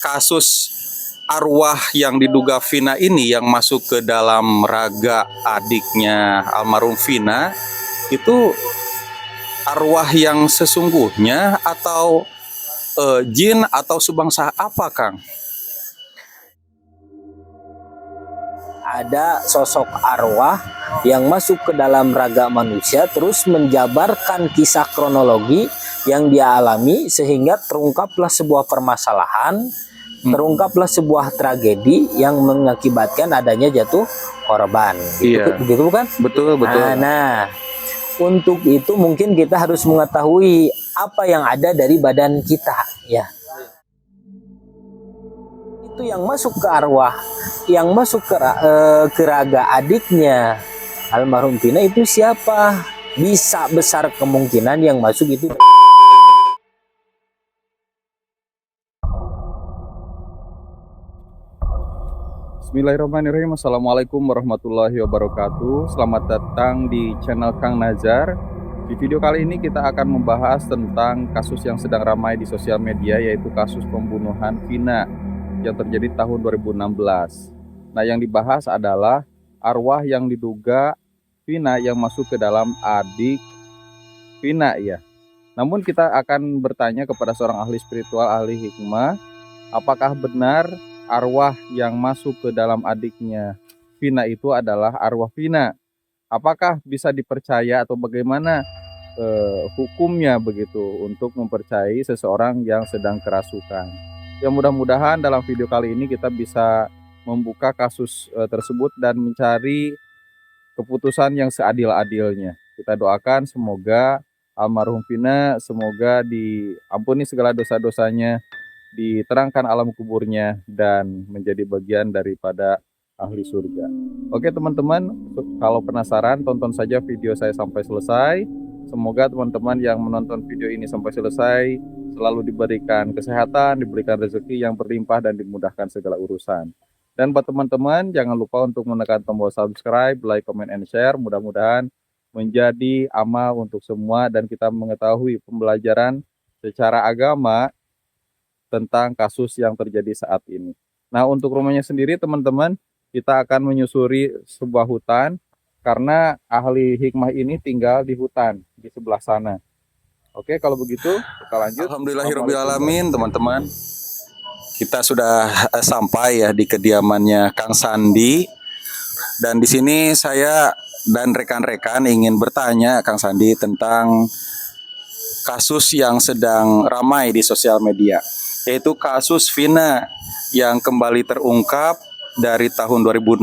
kasus arwah yang diduga Vina ini yang masuk ke dalam raga adiknya almarhum Vina itu arwah yang sesungguhnya atau jin atau subangsa apa, Kang? Ada sosok arwah yang masuk ke dalam raga manusia terus menjabarkan kisah kronologi yang dia alami sehingga terungkaplah sebuah permasalahan, terungkaplah sebuah tragedi yang mengakibatkan adanya jatuh korban. Iya. Begitu bukan? Betul. Nah, untuk itu mungkin kita harus mengetahui apa yang ada dari badan kita, ya. Itu yang masuk ke arwah, yang masuk ke raga adiknya almarhum Vina itu siapa? Bisa besar kemungkinan yang masuk itu. Bismillahirrahmanirrahim. Assalamualaikum warahmatullahi wabarakatuh. Selamat datang di channel Kang Nazar. Di video kali ini kita akan membahas tentang kasus yang sedang ramai di sosial media, yaitu kasus pembunuhan Vina yang terjadi tahun 2016. Nah, yang dibahas adalah arwah yang diduga Vina yang masuk ke dalam adik Vina, ya. Namun kita akan bertanya kepada seorang ahli spiritual, ahli hikmah, apakah benar arwah yang masuk ke dalam adiknya Vina itu adalah arwah Vina? Apakah bisa dipercaya atau bagaimana hukumnya begitu untuk mempercayai seseorang yang sedang kerasukan? Ya, mudah-mudahan dalam video kali ini kita bisa membuka kasus tersebut dan mencari keputusan yang seadil-adilnya. Kita doakan semoga almarhum Vina semoga diampuni segala dosa-dosanya, diterangkan alam kuburnya, dan menjadi bagian daripada ahli surga. Oke teman-teman, kalau penasaran tonton saja video saya sampai selesai. Semoga teman-teman yang menonton video ini sampai selesai selalu diberikan kesehatan, diberikan rezeki yang berlimpah, dan dimudahkan segala urusan. Dan buat teman-teman jangan lupa untuk menekan tombol subscribe, like, comment, and share. Mudah-mudahan menjadi amal untuk semua dan kita mengetahui pembelajaran secara agama tentang kasus yang terjadi saat ini. Nah, untuk rumahnya sendiri teman-teman, kita akan menyusuri sebuah hutan karena ahli hikmah ini tinggal di hutan di sebelah sana. Oke, kalau begitu kita lanjut. Alhamdulillahirobbilalamin, teman-teman. Kita sudah sampai ya di kediamannya Kang Sandi. Dan di sini saya dan rekan-rekan ingin bertanya Kang Sandi tentang kasus yang sedang ramai di sosial media, yaitu kasus Vina yang kembali terungkap dari tahun 2016.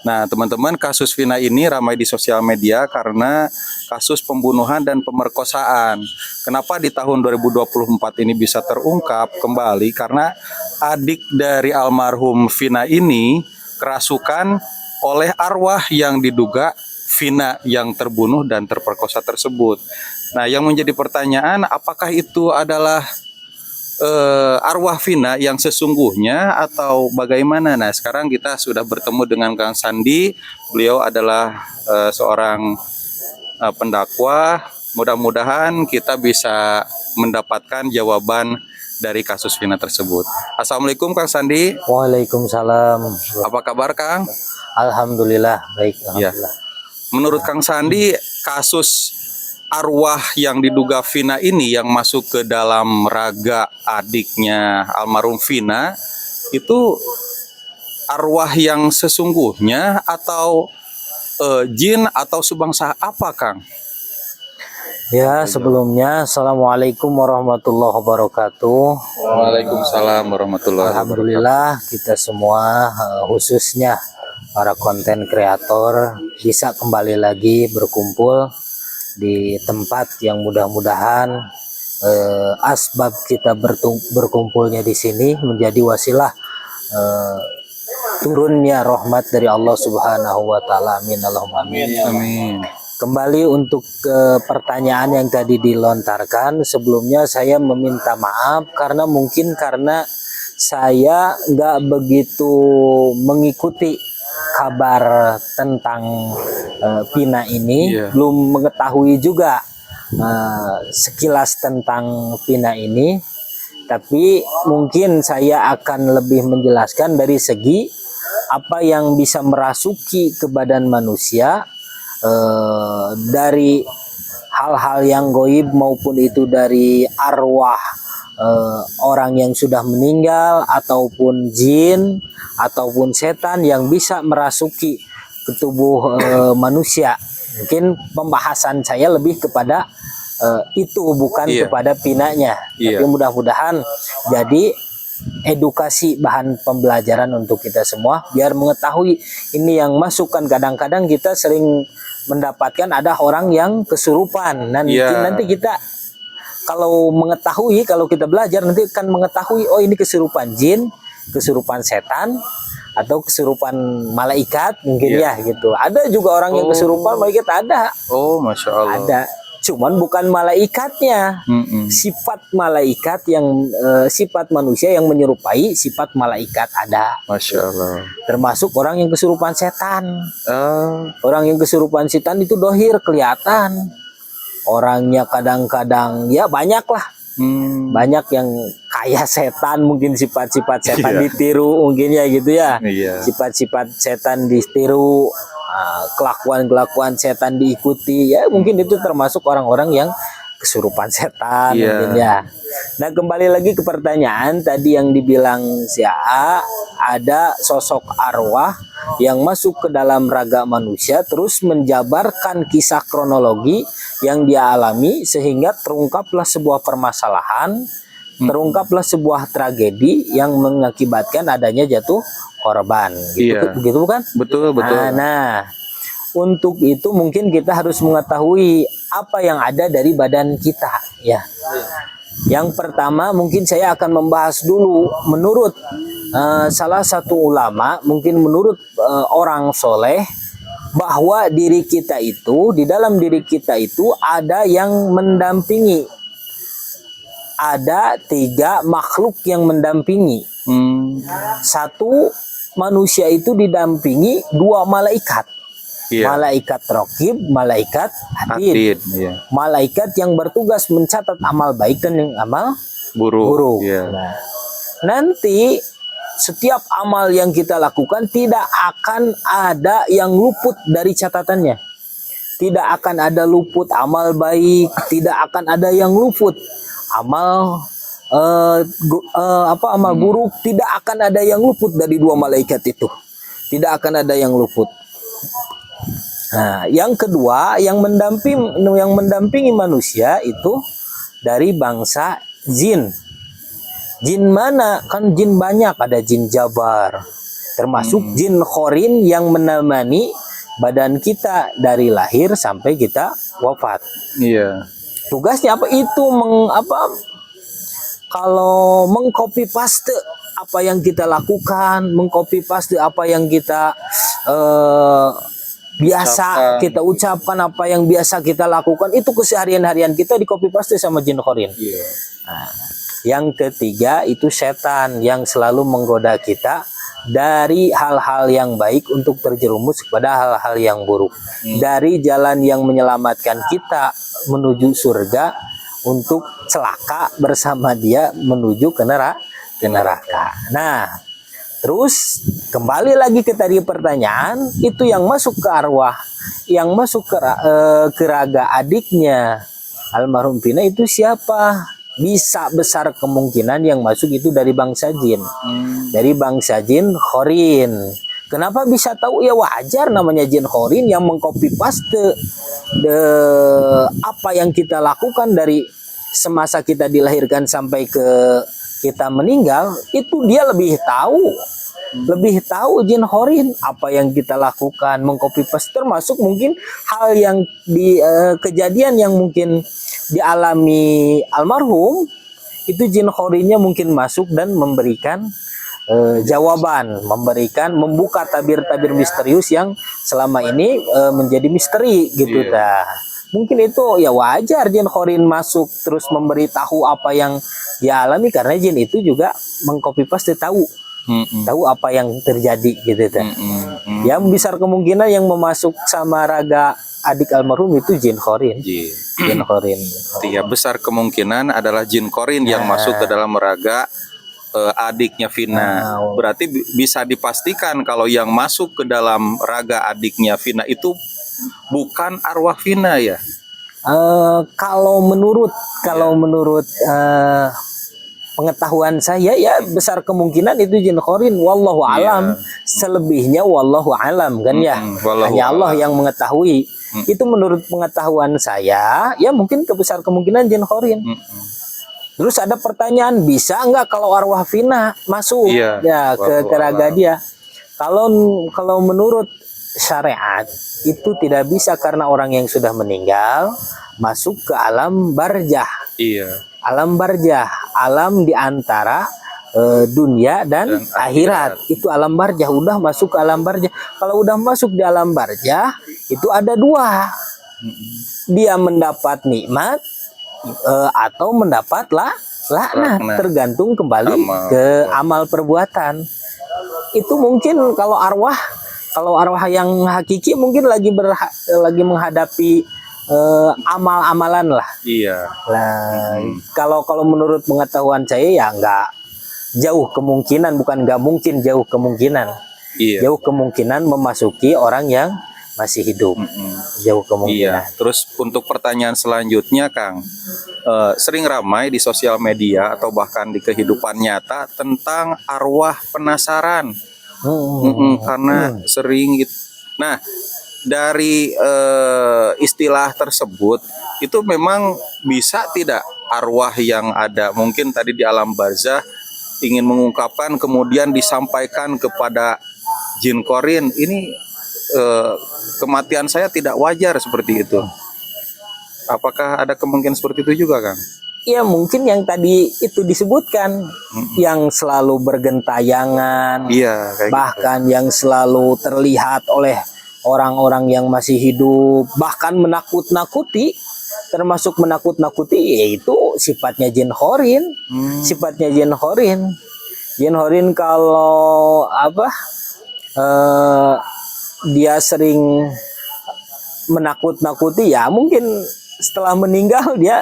Nah, teman-teman, kasus Vina ini ramai di sosial media karena kasus pembunuhan dan pemerkosaan. Kenapa di tahun 2024 ini bisa terungkap kembali? Karena adik dari almarhum Vina ini kerasukan oleh arwah yang diduga Vina yang terbunuh dan terperkosa tersebut. Nah, yang menjadi pertanyaan, apakah itu adalah arwah Vina yang sesungguhnya atau bagaimana? Nah, sekarang kita sudah bertemu dengan Kang Sandi. Beliau adalah seorang pendakwa. Mudah-mudahan kita bisa mendapatkan jawaban dari kasus Vina tersebut. Assalamualaikum Kang Sandi. Waalaikumsalam. Apa kabar Kang? Alhamdulillah, baik. Alhamdulillah. Ya. Menurut Kang Sandi, kasus arwah yang diduga Vina ini yang masuk ke dalam raga adiknya almarhum Vina itu arwah yang sesungguhnya atau jin atau subangsa apa, Kang? Ya, sebelumnya Assalamualaikum warahmatullahi wabarakatuh. Waalaikumsalam warahmatullahi wabarakatuh. Alhamdulillah kita semua khususnya para konten kreator bisa kembali lagi berkumpul di tempat yang mudah-mudahan asbab kita berkumpulnya di sini menjadi wasilah turunnya rahmat dari Allah Subhanahu wa taala. Amin Allahumma amin. Amin. Kembali untuk pertanyaan yang tadi dilontarkan, sebelumnya saya meminta maaf karena mungkin karena saya nggak begitu mengikuti kabar tentang Vina ini, belum mengetahui juga sekilas tentang Vina ini. Tapi mungkin saya akan lebih menjelaskan dari segi apa yang bisa merasuki ke badan manusia dari hal-hal yang goib maupun itu dari arwah orang yang sudah meninggal ataupun jin ataupun setan yang bisa merasuki ke tubuh manusia. Mungkin pembahasan saya lebih kepada itu bukan kepada pinanya. Tapi mudah-mudahan jadi edukasi bahan pembelajaran untuk kita semua biar mengetahui ini yang masukkan. Kadang-kadang kita sering mendapatkan ada orang yang kesurupan. Nanti kita kalau mengetahui, kalau kita belajar nanti akan mengetahui, oh ini kesurupan jin, kesurupan setan, atau kesurupan malaikat mungkin ya gitu. Ada juga orang yang kesurupan malaikat, ada. Oh, Masya Allah. Ada. Cuman bukan malaikatnya. Sifat malaikat yang sifat manusia yang menyerupai sifat malaikat ada. Masya Allah. Termasuk orang yang kesurupan setan. Orang yang kesurupan setan itu dohir kelihatan. Orangnya kadang-kadang ya banyak lah. Banyak yang kayak setan, mungkin sifat-sifat setan ditiru mungkin ya gitu ya. Sifat-sifat setan ditiru, kelakuan-kelakuan setan diikuti ya, mungkin itu termasuk orang-orang yang kesurupan setan mungkin ya. Nah, kembali lagi ke pertanyaan tadi yang dibilang si AA, ada sosok arwah yang masuk ke dalam raga manusia terus menjabarkan kisah kronologi yang dia alami sehingga terungkaplah sebuah permasalahan, terungkaplah sebuah tragedi yang mengakibatkan adanya jatuh korban gitu. Begitu bukan? Betul. Nah, untuk itu mungkin kita harus mengetahui apa yang ada dari badan kita ya. Yang pertama mungkin saya akan membahas dulu menurut salah satu ulama, mungkin menurut orang soleh, bahwa diri kita itu, di dalam diri kita itu ada yang mendampingi. Ada 3 makhluk yang mendampingi. Satu, manusia itu didampingi 2 malaikat. Malaikat raqib, malaikat atid. Malaikat yang bertugas mencatat amal baik dan yang amal buruk. Nah, nanti setiap amal yang kita lakukan tidak akan ada yang luput dari catatannya. Tidak akan ada luput amal baik, tidak akan ada yang luput amal amal buruk, tidak akan ada yang luput dari 2 malaikat itu. Tidak akan ada yang luput. Nah, yang kedua, yang mendampingi manusia itu dari bangsa jin. Jin mana? Kan jin banyak, ada jin jabar, termasuk jin khorin yang menemani badan kita dari lahir sampai kita wafat. Tugasnya apa? Itu kalau mengcopy paste apa yang kita lakukan, mengcopy paste apa yang kita biasa kita ucapkan, apa yang biasa kita lakukan, itu keseharian-harian kita di copy paste sama jin khorin. Nah, yang ketiga itu setan yang selalu menggoda kita dari hal-hal yang baik untuk terjerumus kepada hal-hal yang buruk. Dari jalan yang menyelamatkan kita menuju surga untuk celaka bersama dia menuju ke neraka. Nah, terus kembali lagi ke tadi pertanyaan, itu yang masuk ke arwah, yang masuk ke raga adiknya almarhum Pina itu siapa? Bisa besar kemungkinan yang masuk itu dari bangsa jin. Dari bangsa jin khorin. Kenapa bisa tahu? Ya wajar, namanya jin khorin yang mengcopy paste apa yang kita lakukan dari semasa kita dilahirkan sampai ke kita meninggal, itu dia lebih tahu jin khorin apa yang kita lakukan, mengcopy paste, termasuk mungkin hal yang di kejadian yang mungkin dialami almarhum itu jin khorinnya mungkin masuk dan memberikan jawaban, membuka tabir-tabir misterius yang selama ini menjadi misteri gitu dah. Mungkin itu ya wajar jin khorin masuk terus memberitahu apa yang dia alami, karena jin itu juga mengcopy paste tahu apa yang terjadi gitu dah. Yang besar kemungkinan yang memasuk sama raga adik almarhum itu jin khorin. Jin. Jin khorin. Iya, besar kemungkinan adalah jin korin yang masuk ke dalam raga adiknya Vina. Berarti bisa dipastikan kalau yang masuk ke dalam raga adiknya Vina itu bukan arwah Vina ya? Kalau menurut pengetahuan saya ya besar kemungkinan itu jin khorin, wallahu alam. Selebihnya wallahu alam kan ya. Hanya Allah yang mengetahui. Itu menurut pengetahuan saya ya mungkin besar kemungkinan jin khorin. Terus ada pertanyaan, bisa nggak kalau arwah Vina masuk ya ke raga dia? Kalau menurut syariat itu tidak bisa karena orang yang sudah meninggal masuk ke alam barzah. Iya. Alam barzah, alam di antara dunia dan akhirat. Itu alam barzah, udah masuk ke alam barzah. Kalau udah masuk di alam barzah itu ada dua. Dia mendapat nikmat atau mendapat laknat, tergantung kembali ke amal perbuatan. Itu mungkin kalau arwah yang hakiki mungkin lagi menghadapi amal-amalan lah. Iya. Nah, kalau menurut pengetahuan saya ya nggak jauh kemungkinan, bukan nggak mungkin, jauh kemungkinan. Iya. Jauh kemungkinan memasuki orang yang masih hidup. Jauh kemungkinan. Iya. Terus untuk pertanyaan selanjutnya, Kang, sering ramai di sosial media atau bahkan di kehidupan nyata tentang arwah penasaran. Karena sering gitu. Nah, dari istilah tersebut itu memang bisa tidak arwah yang ada mungkin tadi di alam barzah ingin mengungkapkan kemudian disampaikan kepada jin korin ini kematian saya tidak wajar seperti itu. Apakah ada kemungkinan seperti itu juga, Kang? Ya mungkin yang tadi itu disebutkan, yang selalu bergentayangan, bahkan yang selalu terlihat oleh orang-orang yang masih hidup, bahkan menakut-nakuti, termasuk menakut-nakuti, yaitu sifatnya jin khorin. Sifatnya jin khorin. Jin khorin kalau dia sering menakut-nakuti, ya mungkin setelah meninggal dia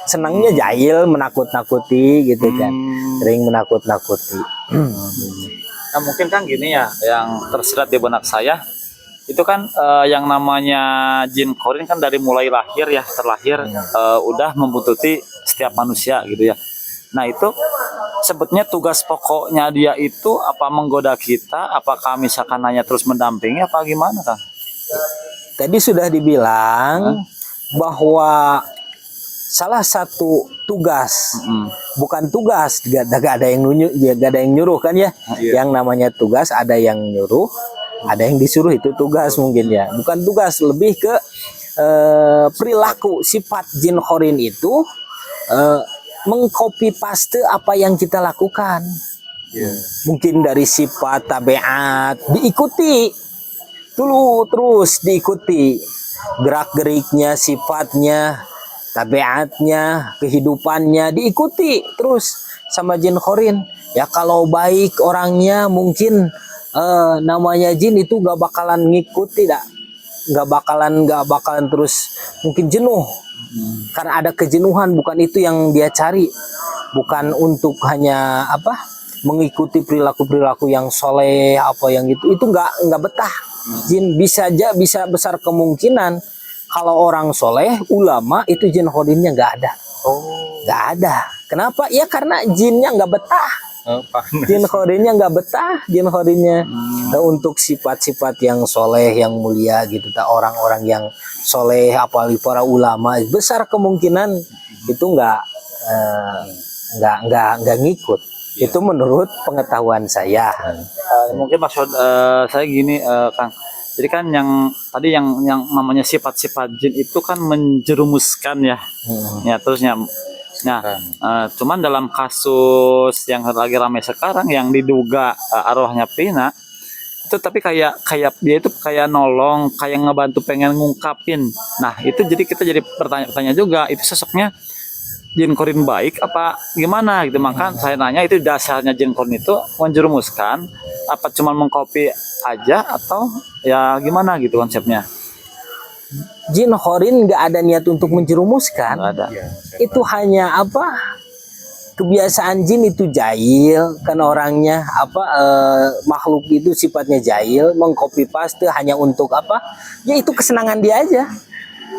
senangnya jahil, menakut-nakuti gitu kan. Sering menakut-nakuti. Nah mungkin kan gini ya, yang tersirat di benak saya itu kan yang namanya jin korin kan dari mulai terlahir udah membuntuti setiap manusia gitu ya. Nah itu sebetulnya tugas pokoknya dia itu apa menggoda kita, apakah misalkan hanya terus mendampingi apa gimana, Kang? Tadi sudah dibilang bahwa salah satu tugas, bukan tugas, gak ada yang nyuruh kan ya. Yang namanya tugas ada yang nyuruh, ada yang disuruh, itu tugas mungkin ya. Bukan tugas, lebih ke perilaku sifat jin khorin itu mengcopy paste apa yang kita lakukan. Mungkin dari sifat tabiat diikuti dulu, terus diikuti gerak-geriknya, sifatnya, tabiatnya, kehidupannya diikuti terus sama jin khorin. Ya kalau baik orangnya mungkin namanya jin itu gak bakalan ngikuti, gak bakalan terus, mungkin jenuh karena ada kejenuhan. Bukan itu yang dia cari, bukan untuk hanya mengikuti perilaku yang soleh yang gitu, itu nggak betah. Jin bisa besar kemungkinan kalau orang soleh ulama itu jin khorinnya nggak ada. Nggak ada. Kenapa? Ya karena jinnya nggak betah. Jin khorinnya nggak betah. Jin khorinnya untuk sifat-sifat yang soleh, yang mulia gitu. Orang-orang yang soleh, apalagi para ulama, besar kemungkinan itu nggak ngikut. Itu menurut pengetahuan saya. Mungkin maksud saya gini, Kang. Jadi kan yang tadi yang namanya sifat-sifat jin itu kan menjerumuskan ya. Ya terusnya. Nah, cuman dalam kasus yang lagi ramai sekarang yang diduga arwahnya Vina itu, tapi kayak dia itu kayak nolong, kayak ngebantu pengen ngungkapin. Nah, itu jadi kita jadi bertanya juga, itu sosoknya jin korin baik apa gimana gitu. Maka saya nanya, itu dasarnya jin korin itu menjerumuskan apa cuma mengcopy aja atau ya gimana gitu konsepnya? jin khorin nggak ada niat untuk menjerumuskan. Nggak ada. Itu hanya apa, kebiasaan jin itu jahil kan orangnya, apa makhluk itu sifatnya jahil, mengcopy paste hanya untuk apa, ya itu kesenangan dia aja,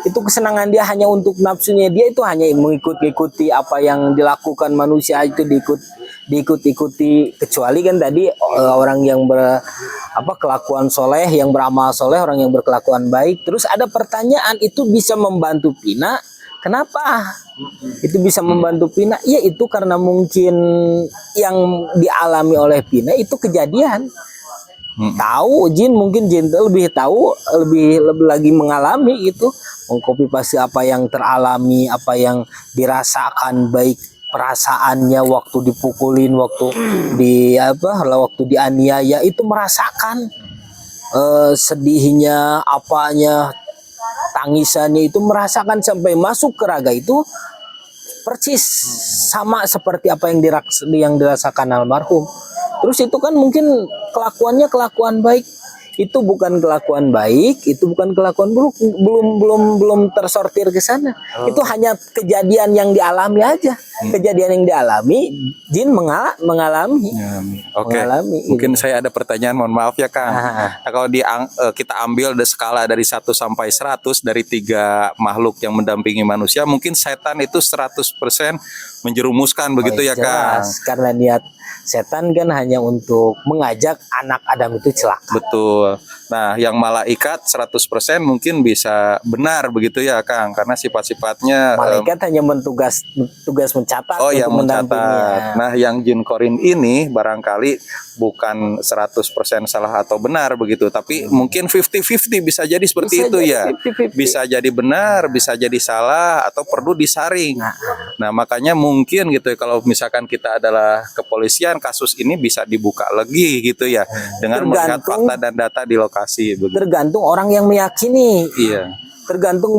itu kesenangan dia, hanya untuk nafsunya dia, itu hanya mengikuti apa yang dilakukan manusia itu diikuti, kecuali kan tadi orang yang kelakuan soleh, yang beramal soleh, orang yang berkelakuan baik. Terus ada pertanyaan, itu bisa membantu Pina, kenapa itu bisa membantu Pina? Ya itu karena mungkin yang dialami oleh Pina itu kejadian. Tahu jin, mungkin jin lebih tahu, lebih lagi mengalami itu, mengcopy paste apa yang teralami, apa yang dirasakan, baik perasaannya waktu dipukulin, waktu waktu dianiaya, itu merasakan sedihnya, apanya, tangisannya, itu merasakan sampai masuk ke raga, itu persis sama seperti apa yang dirasakan almarhum. Terus itu kan mungkin kelakuannya kelakuan baik, itu bukan kelakuan baik, itu bukan kelakuan buruk, belum tersortir ke sana. Itu hanya kejadian yang dialami aja. Kejadian yang dialami, jin mengalami. Oke. Mengalami, Mungkin gitu. saya ada pertanyaan, mohon maaf ya Kang. Nah, kalau kita ambil skala dari 1 sampai 100 dari 3 makhluk yang mendampingi manusia, mungkin setan itu 100% menjerumuskan begitu ya Kang. Jelas, karena niat setan kan hanya untuk mengajak anak Adam itu celaka. Betul. Nah, yang malaikat 100% mungkin bisa benar begitu ya Kang, karena sifat-sifatnya Malaikat hanya tugas mencatat yang untuk mencatat. mendampinginya. Nah, yang jin korin ini barangkali bukan 100% salah atau benar begitu, tapi mungkin 50-50, bisa jadi seperti Bisa itu jadi ya. 50-50. Bisa jadi benar, bisa jadi salah, atau perlu disaring. Nah, makanya mungkin gitu ya, kalau misalkan kita adalah kepolisian, kasus ini bisa dibuka lagi gitu ya, dengan melihat Tergantung- fakta dan data di lokasi begitu. Tergantung orang yang meyakini. Iya. Tergantung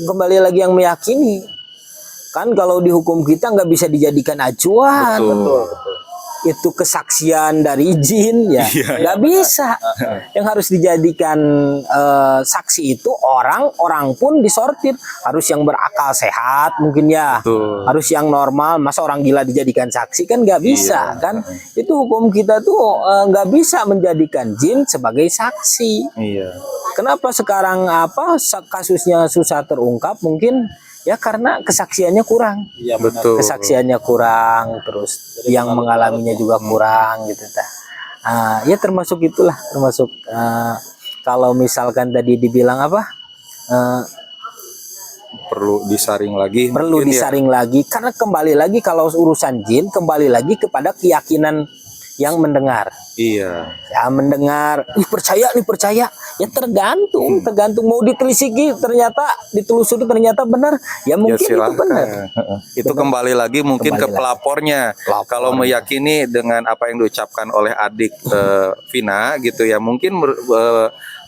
kembali lagi yang meyakini. Kan kalau di hukum kita nggak bisa dijadikan acuan. Betul. Itu kesaksian dari jin ya, Iya. nggak bisa. Yang harus dijadikan saksi itu orang pun disortir, harus yang berakal sehat mungkin ya, Betul. harus yang normal. Masa orang gila dijadikan saksi, kan nggak bisa. Iya. Kan itu hukum kita tuh nggak bisa menjadikan jin sebagai saksi. Iya. Kenapa sekarang kasusnya susah terungkap? Mungkin ya karena kesaksiannya kurang. Iya, Betul. Kesaksiannya kurang, terus yang mengalaminya juga kurang gitu ta. Ya termasuk itulah, termasuk kalau misalkan tadi dibilang Perlu disaring lagi. perlu mungkin ya. disaring lagi, karena kembali lagi kalau urusan jin kembali lagi kepada keyakinan yang mendengar. Iya. Ya mendengar, percaya ya tergantung mau ditelisiki, ternyata ditelusuri ternyata benar, ya mungkin itu silahkan. benar. Itu kembali lagi mungkin Kembali ke lagi. pelapornya. Kalau meyakini dengan apa yang diucapkan oleh adik Vina gitu ya, mungkin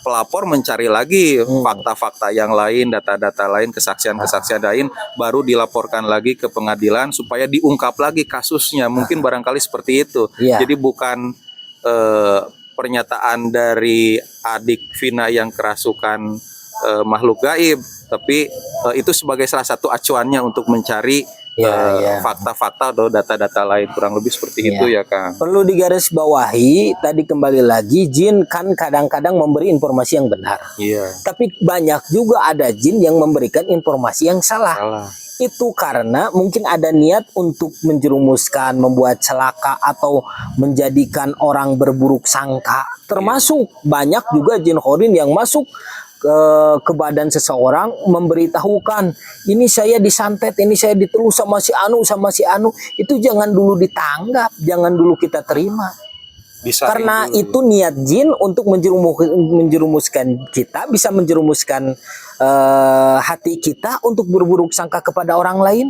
pelapor mencari lagi fakta-fakta yang lain, data-data lain, kesaksian-kesaksian lain, baru dilaporkan lagi ke pengadilan supaya diungkap lagi kasusnya. Mungkin barangkali seperti itu. Iya. Jadi bukan pernyataan dari adik Vina yang kerasukan makhluk gaib, tapi itu sebagai salah satu acuannya untuk mencari Iya. fakta-fakta atau data-data lain, kurang lebih seperti Iya. itu ya Kang. Perlu digarisbawahi, tadi kembali lagi, jin kan kadang-kadang memberi informasi yang benar. Iya. Tapi banyak juga ada jin yang memberikan informasi yang salah. Salah. Itu karena mungkin ada niat untuk menjerumuskan, membuat celaka, atau menjadikan orang berburuk sangka. Termasuk banyak juga jin khorin yang masuk ke badan seseorang, memberitahukan, ini saya disantet, ini saya ditelus sama si anu. Itu jangan dulu ditanggap, jangan dulu kita terima. Disaring Karena dulu. itu niat jin untuk menjerumuskan kita, bisa menjerumuskan hati kita untuk berburuk sangka kepada orang lain,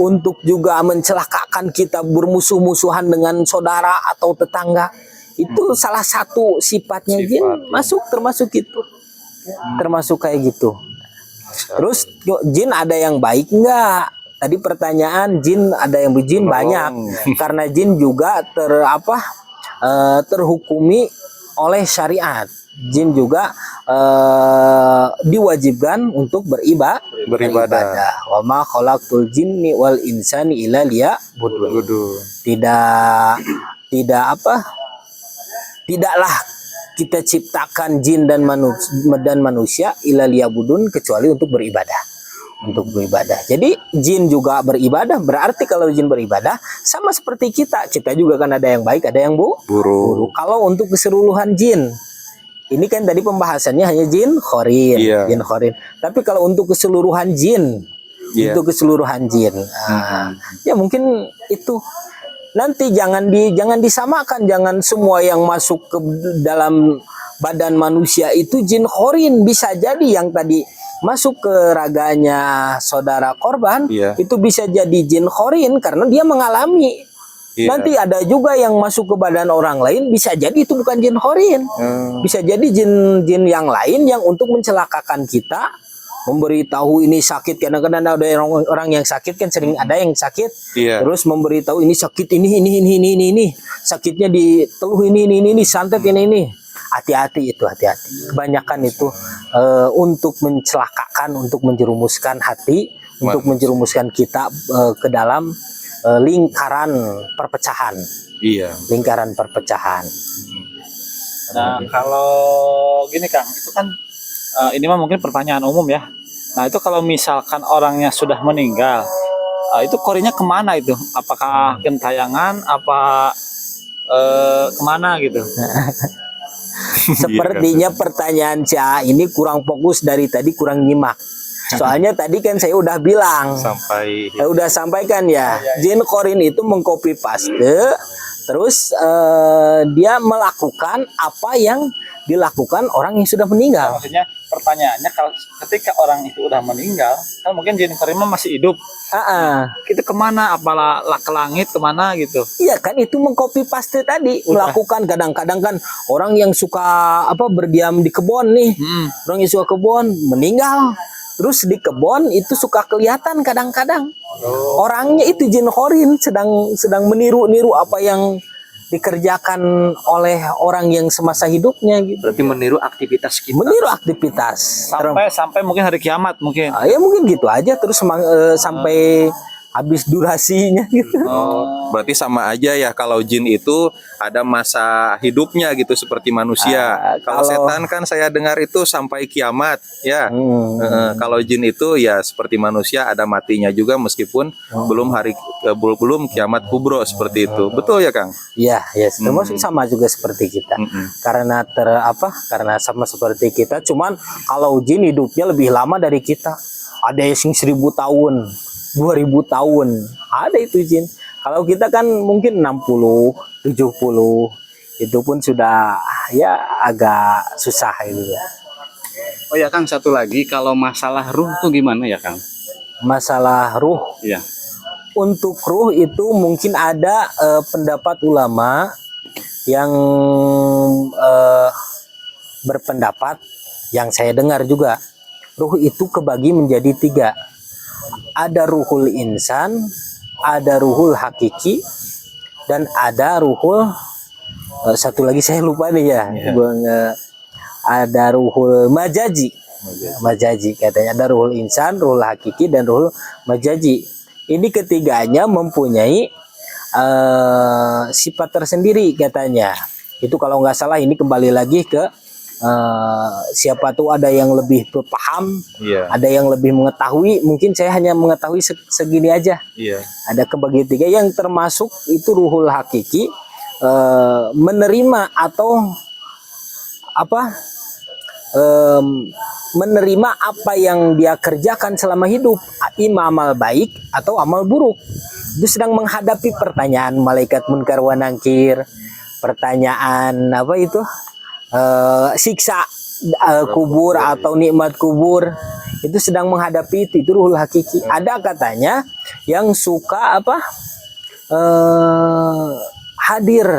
untuk juga mencelakakan kita, bermusuh-musuhan dengan saudara atau tetangga. Itu salah satu sifatnya jin, termasuk itu, termasuk kayak gitu. Terus jin ada yang baik enggak? Tadi pertanyaan, jin ada yang jin banyak, karena jin juga terhukumi oleh syariat. Jin juga diwajibkan untuk beribadah. Wa ma khalaqtul jinni wal insani illa liya'budun. Tidaklah kita ciptakan jin dan manusia illa liya'budun kecuali untuk beribadah. Jadi jin juga beribadah, berarti kalau jin beribadah sama seperti kita juga kan ada yang baik, ada yang buruk. Kalau untuk keseluruhan jin, ini kan tadi pembahasannya hanya jin khorin, jin khorin. Tapi kalau untuk keseluruhan jin, ya mungkin itu nanti jangan disamakan, jangan semua yang masuk ke dalam badan manusia itu jin khorin. Bisa jadi yang tadi masuk ke raganya saudara korban itu bisa jadi jin khorin karena dia mengalami. Nanti ada juga yang masuk ke badan orang lain, bisa jadi itu bukan jin khorin, bisa jadi jin yang lain yang untuk mencelakakan kita, memberitahu ini sakit. Kadang-kadang ada orang yang sakit kan, sering ada yang sakit, terus memberitahu ini sakit ini sakitnya di teluh ini santet ini. Hati-hati. Kebanyakan itu untuk mencelakakan, untuk menjerumuskan hati, untuk menjerumuskan kita ke dalam lingkaran perpecahan. Lingkaran perpecahan. Nah, kalau gini Kang, itu kan ini mah mungkin pertanyaan umum ya. Nah, itu kalau misalkan orangnya sudah meninggal, itu korinnya kemana itu? Apakah gentayangan? Apa kemana gitu? Sepertinya pertanyaan saya ini kurang fokus dari tadi, kurang nyimak. Soalnya tadi kan saya udah bilang, udah sampaikan ya, jin khorin itu mengcopy paste, terus dia melakukan apa yang dilakukan orang yang sudah meninggal. Maksudnya pertanyaannya, kalau ketika orang itu udah meninggal, kan mungkin jin khorin masih hidup. Itu kemana? Apalah ke langit kemana gitu? Iya kan, itu mengcopy paste tadi. Melakukan kadang-kadang kan orang yang suka berdiam di kebun nih, orang yang suka kebun meninggal. Terus di kebun itu suka kelihatan kadang-kadang orangnya itu jin khorin sedang meniru apa yang dikerjakan oleh orang yang semasa hidupnya gitu. Berarti meniru aktivitas kita. Meniru aktivitas sampai mungkin hari kiamat mungkin. Ya mungkin gitu aja terus sampai habis durasinya gitu. Berarti sama aja ya, kalau jin itu ada masa hidupnya gitu seperti manusia. Kalau setan kan saya dengar itu sampai kiamat ya. Kalau jin itu ya seperti manusia, ada matinya juga meskipun belum kiamat kubro seperti itu. Betul ya Kang? Iya, termasuk sama juga seperti kita. Karena karena sama seperti kita, cuman kalau jin hidupnya lebih lama dari kita. Ada yang 1000 tahun, 2000 tahun, ada itu jin. Kalau kita kan mungkin 60, 70, itu pun sudah ya agak susah gitu ya. Oh ya Kang, satu lagi, kalau masalah ruh tuh gimana ya Kang? Masalah ruh. Iya. Untuk ruh itu mungkin ada pendapat ulama yang berpendapat, yang saya dengar juga, ruh itu kebagi menjadi 3. Ada ruhul insan, ada ruhul hakiki, dan ada ruhul satu lagi saya lupa nih ya. Ada ruhul majazi katanya. Ada ruhul insan, ruhul hakiki, dan ruhul majazi. Ini ketiganya mempunyai sifat tersendiri katanya. Itu kalau nggak salah ini kembali lagi ke siapa tuh, ada yang lebih paham, ada yang lebih mengetahui. Mungkin saya hanya mengetahui segini aja. Ada kebagi 3 yang termasuk itu ruhul hakiki, menerima atau menerima apa yang dia kerjakan selama hidup, ima amal baik atau amal buruk. Itu sedang menghadapi pertanyaan malaikat munkar wa nakir, pertanyaan siksa kubur atau nikmat kubur, itu sedang menghadapi itu ruhul hakiki. Ada katanya yang suka hadir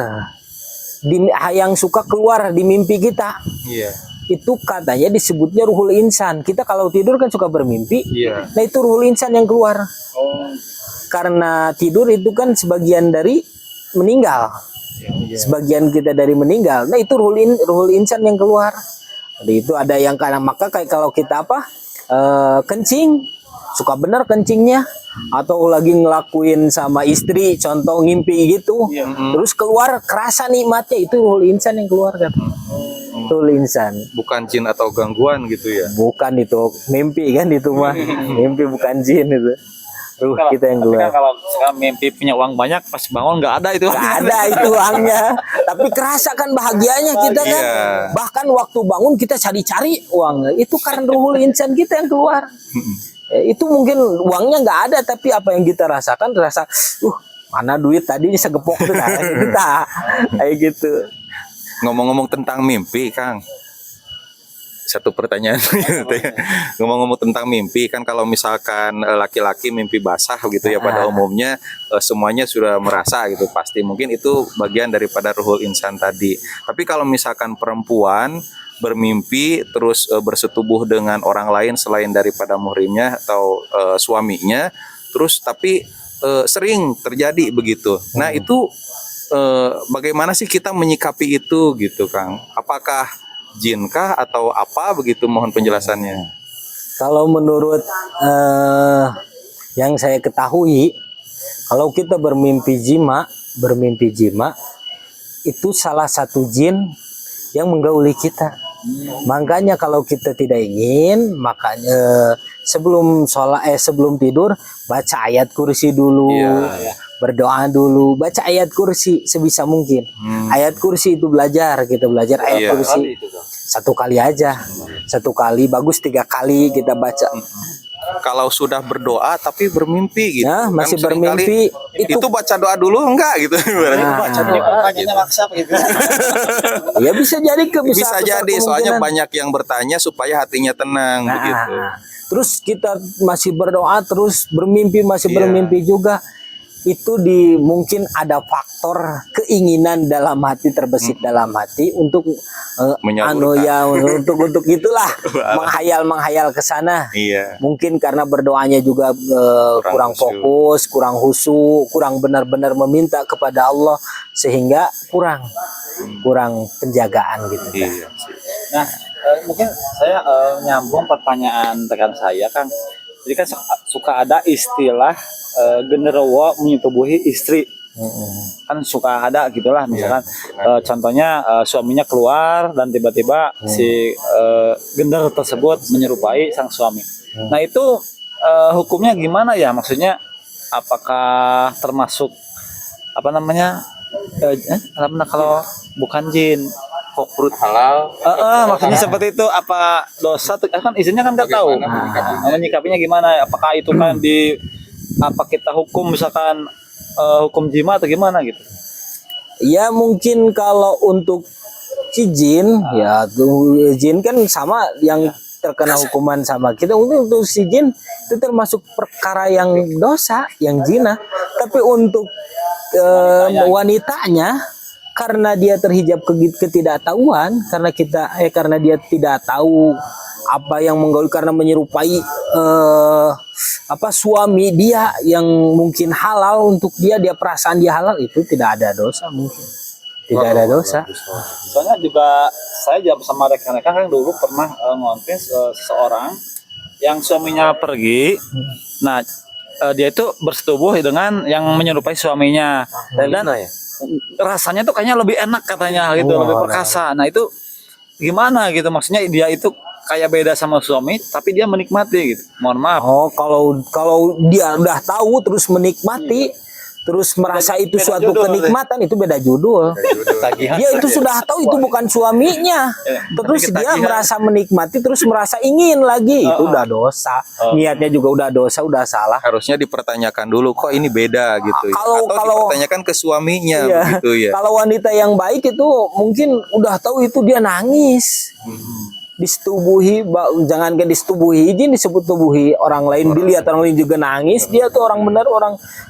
yang suka keluar di mimpi kita. Itu katanya disebutnya ruhul insan. Kita kalau tidur kan suka bermimpi. Nah itu ruhul insan yang keluar. Karena tidur itu kan sebagian dari meninggal. sebagian kita dari meninggal. Nah itu ruhul insan yang keluar. Jadi itu ada yang karena maka kayak kalau kita kencing, suka benar kencingnya, atau lagi ngelakuin sama istri, contoh ngimpi gitu, terus keluar kerasa nikmatnya, itu ruhul insan yang keluar kan. Ruhul insan. Bukan jin atau gangguan gitu ya. Bukan, itu mimpi kan itu mah. Mimpi bukan jin itu. Ruh kita yang Tapi keluar. kan kalau sekarang mimpi punya uang banyak, pas bangun nggak ada itu. Nggak ada itu uangnya, tapi kerasa kan bahagianya kita kan. Iya. Bahkan waktu bangun kita cari-cari uangnya, itu karena ruhul insan kita yang keluar. Itu mungkin uangnya nggak ada, tapi apa yang kita rasakan, rasa mana duit tadinya segepok tuh kita kayak gitu. Ngomong-ngomong tentang mimpi, Kang. Satu pertanyaan. Ngomong-ngomong tentang mimpi, kan kalau misalkan laki-laki mimpi basah gitu ya, pada umumnya semuanya sudah merasa gitu, pasti mungkin itu bagian daripada ruhul insan tadi. Tapi kalau misalkan perempuan bermimpi terus bersetubuh dengan orang lain selain daripada muhrimnya atau suaminya, terus tapi sering terjadi begitu. Nah itu bagaimana sih kita menyikapi itu gitu, Kang? Apakah jinkah atau apa begitu, mohon penjelasannya. Kalau menurut yang saya ketahui, kalau kita bermimpi jima itu salah satu jin yang menggauli kita. Makanya kalau kita tidak ingin, makanya sebelum sebelum tidur baca ayat kursi dulu. Berdoa dulu, baca ayat kursi sebisa mungkin. Ayat kursi itu kita belajar ayat kursi satu kali aja, satu kali bagus, 3 kali kita baca. Kalau sudah berdoa tapi bermimpi gitu, Nah, masih kan bermimpi seringkali itu baca doa dulu enggak gitu? Baca doa gitu. Maksa gitu. Ya bisa jadi Bisa jadi, soalnya banyak yang bertanya supaya hatinya tenang begitu. Terus kita masih berdoa, terus bermimpi, bermimpi juga. Itu mungkin ada faktor keinginan dalam hati, terbesit dalam hati untuk untuk itulah menghayal ke sana. Mungkin karena berdoanya juga kurang fokus, kurang khusyuk, kurang benar-benar meminta kepada Allah, sehingga kurang penjagaan gitu. Nah, mungkin saya nyambung pertanyaan rekan saya, Kang. Jadi kan suka ada istilah genderuwo menyetubuhi istri. Kan suka ada gitulah, misalkan contohnya suaminya keluar dan tiba-tiba si gender tersebut menyerupai sang suami. Nah itu hukumnya gimana ya? Maksudnya apakah termasuk kalau bukan jin kok perut halal? Maksudnya seperti itu, apa dosa? Kan istrinya kan nggak tahu. Menyikapinya gimana? Apakah itu kan apa kita hukum misalkan hukum jima atau gimana gitu? Ya mungkin kalau untuk si jin, jin kan sama yang terkena hukuman sama kita. Untuk si jin itu termasuk perkara yang dosa, yang zina. Tapi untuk wanitanya, karena dia terhijab ketidaktahuan, karena dia tidak tahu apa yang menggauli, karena menyerupai suami dia yang mungkin halal untuk dia perasaan dia halal, itu tidak ada dosa, mungkin tidak ada dosa. Soalnya juga saya jawab sama rekan-rekan kan dulu pernah ngonten seseorang yang suaminya pergi, nah dia itu bersetubuh dengan yang menyerupai suaminya, dan rasanya tuh kayaknya lebih enak katanya gitu, lebih perkasa. Nah itu gimana gitu, maksudnya dia itu kayak beda sama suami tapi dia menikmati gitu. Mohon maaf. Kalau dia udah tahu terus menikmati, terus merasa itu suatu kenikmatan, itu beda judul. Dia itu sudah tahu itu bukan suaminya, terus dia merasa menikmati, terus merasa ingin lagi, itu udah dosa. Niatnya juga udah dosa, udah salah. Harusnya dipertanyakan dulu, kok ini beda gitu ya. Atau dipertanyakan ke suaminya begitu ya. Kalau wanita yang baik itu mungkin udah tahu itu, dia nangis. Disetubuhi, jangankan disetubuhi izin, disebut tubuhi orang lain, dilihat orang lain juga nangis, dia tuh orang benar,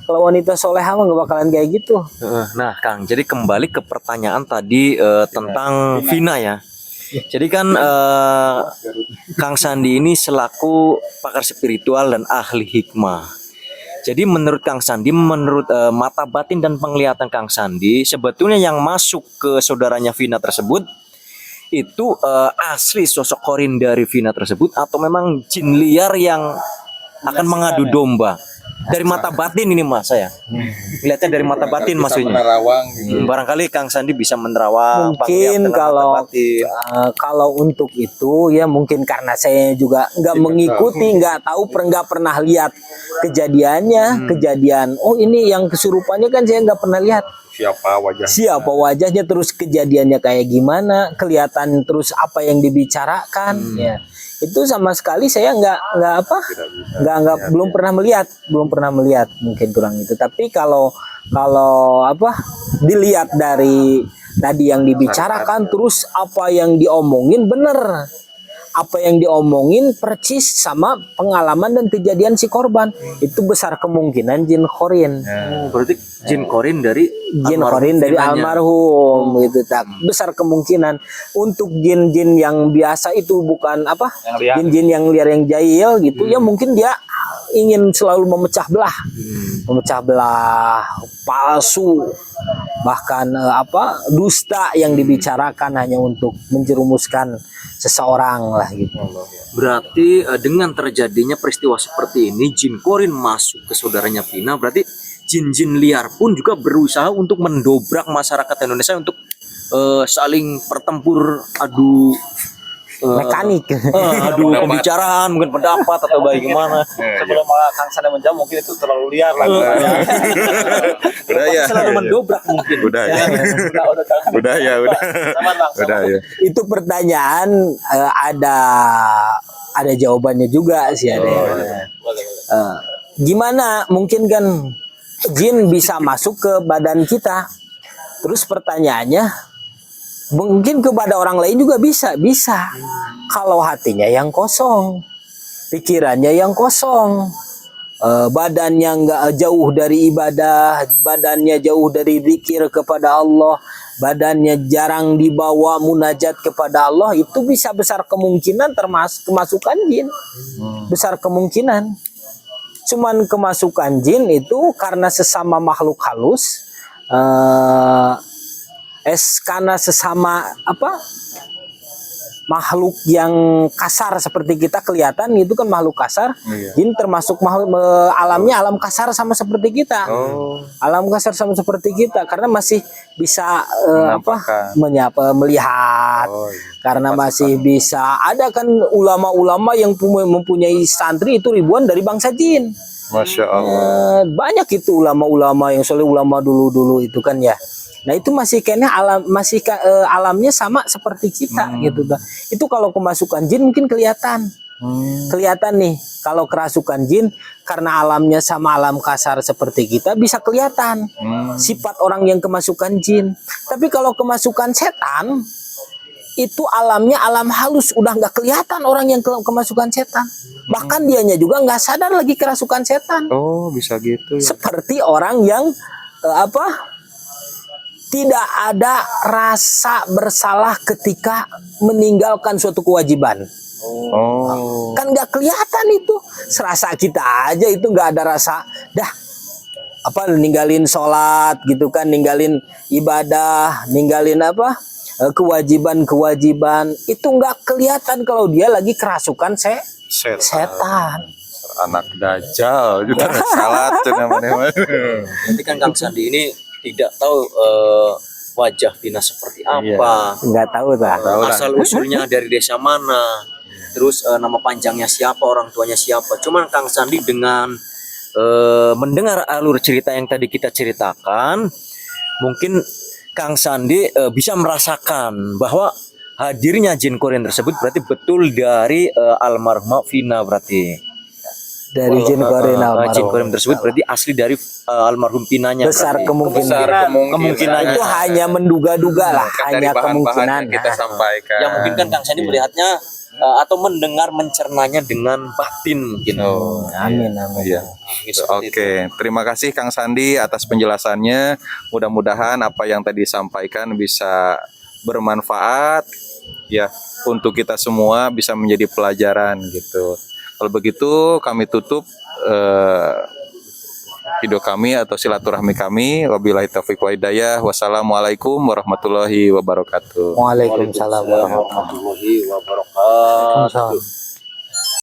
kalau wanita solehah mah gak bakalan kayak gitu. Nah Kang, jadi kembali ke pertanyaan tadi tentang Vina ya. Jadi kan Kang Sandi ini selaku pakar spiritual dan ahli hikmah. Jadi menurut Kang Sandi, menurut mata batin dan penglihatan Kang Sandi, sebetulnya yang masuk ke saudaranya Vina tersebut itu asli sosok Qorin dari Vina tersebut atau memang jin liar yang akan mengadu domba? Dari mata batin ini mas saya lihatnya dari mata batin Bisa maksudnya. menerawang gitu. Barangkali Kang Sandi bisa menerawang Mungkin penglihatan mata kalau batin. kalau untuk itu ya mungkin karena saya juga nggak mengikuti, nggak tahu, nggak pernah lihat kejadiannya, kejadian. Oh ini yang kesurupannya kan saya nggak pernah lihat. Siapa wajahnya, terus kejadiannya kayak gimana, kelihatan terus apa yang dibicarakan, ya itu sama sekali saya belum pernah melihat mungkin kurang itu. Tapi kalau dilihat dari tadi yang dibicarakan, terus apa yang diomongin bener, apa yang diomongin percis sama pengalaman dan kejadian si korban, itu besar kemungkinan jin Qorin. Berarti jin Qorin dari almarhum gitu, tak besar kemungkinan. Untuk jin-jin yang biasa itu bukan jin-jin yang liar yang jahil gitu ya, mungkin dia ingin selalu memecah belah, palsu, bahkan dusta yang dibicarakan hanya untuk menjerumuskan seseorang lah gitu. Berarti dengan terjadinya peristiwa seperti ini, jin Qorin masuk ke saudaranya Vina, berarti jin-jin liar pun juga berusaha untuk mendobrak masyarakat Indonesia untuk saling bertempur, adu mekanik, adu pembicaraan, mungkin pendapat atau bagaimana. Sebelum Kang Sandi menjawab, mungkin itu terlalu liar lah. Udah ya. Selalu mendobrak mungkin. Udah ya. Udah ya. Udah ya. Itu pertanyaan ada jawabannya juga sih ada. Gimana mungkin kan jin bisa masuk ke badan kita? Terus pertanyaannya, mungkin kepada orang lain juga bisa. Kalau hatinya yang kosong, pikirannya yang kosong, badannya nggak jauh dari ibadah, badannya jauh dari zikir kepada Allah, badannya jarang dibawa munajat kepada Allah, itu bisa besar kemungkinan termasuk kemasukan jin. Besar kemungkinan. Cuman kemasukan jin itu karena sesama makhluk halus, karena sesama makhluk yang kasar seperti kita kelihatan itu kan makhluk kasar. Jin termasuk makhluk alamnya alam kasar sama seperti kita. Alam kasar sama seperti kita karena masih bisa melihat. Karena masih bisa, ada kan ulama-ulama yang mempunyai santri itu ribuan dari bangsa jin. Masya Allah. Banyak itu ulama-ulama yang soleh, ulama dulu-dulu itu kan ya. Nah itu masih kayaknya alamnya sama seperti kita gitu. Itu kalau kemasukan jin mungkin kelihatan. Kelihatan nih kalau kerasukan jin karena alamnya sama alam kasar seperti kita bisa kelihatan sifat orang yang kemasukan jin. Tapi kalau kemasukan setan itu alamnya alam halus, udah nggak kelihatan orang yang kemasukan setan. Bahkan dianya juga nggak sadar lagi kerasukan setan. Oh bisa gitu ya. Seperti orang yang tidak ada rasa bersalah ketika meninggalkan suatu kewajiban. Kan nggak kelihatan itu. Serasa kita aja itu nggak ada rasa. Ninggalin sholat gitu kan, ninggalin ibadah, ninggalin kewajiban itu nggak kelihatan kalau dia lagi kerasukan setan. Anak dajjal juga salat namanya. Nanti kan Kang Sandi ini tidak tahu wajah Vina seperti apa, nggak tahu asal usulnya dari desa mana, terus nama panjangnya siapa, orang tuanya siapa. Cuman Kang Sandi dengan mendengar alur cerita yang tadi kita ceritakan, mungkin Kang Sandi bisa merasakan bahwa hadirnya jin Qorin tersebut berarti betul dari almarhumah Vina, berarti dari jin Qorin almarhum. Jin Qorin tersebut berarti asli dari almarhum Vinanya. Besar kemungkinan. Itu hanya menduga-duga lah, hanya kemungkinan kita sampaikan. Yang mungkin kan Kang Sandi melihatnya atau mendengar, mencernanya dengan batin mungkin. Amin. Iya. Oke, terima kasih Kang Sandi atas penjelasannya. Mudah-mudahan apa yang tadi disampaikan bisa bermanfaat ya untuk kita semua, bisa menjadi pelajaran gitu. Kalau begitu kami tutup video kami atau silaturahmi kami. Wabillahi taufiq wal hidayah. Wassalamualaikum warahmatullahi wabarakatuh. Waalaikumsalam warahmatullahi warahmatullahi wabarakatuh. wabarakatuh.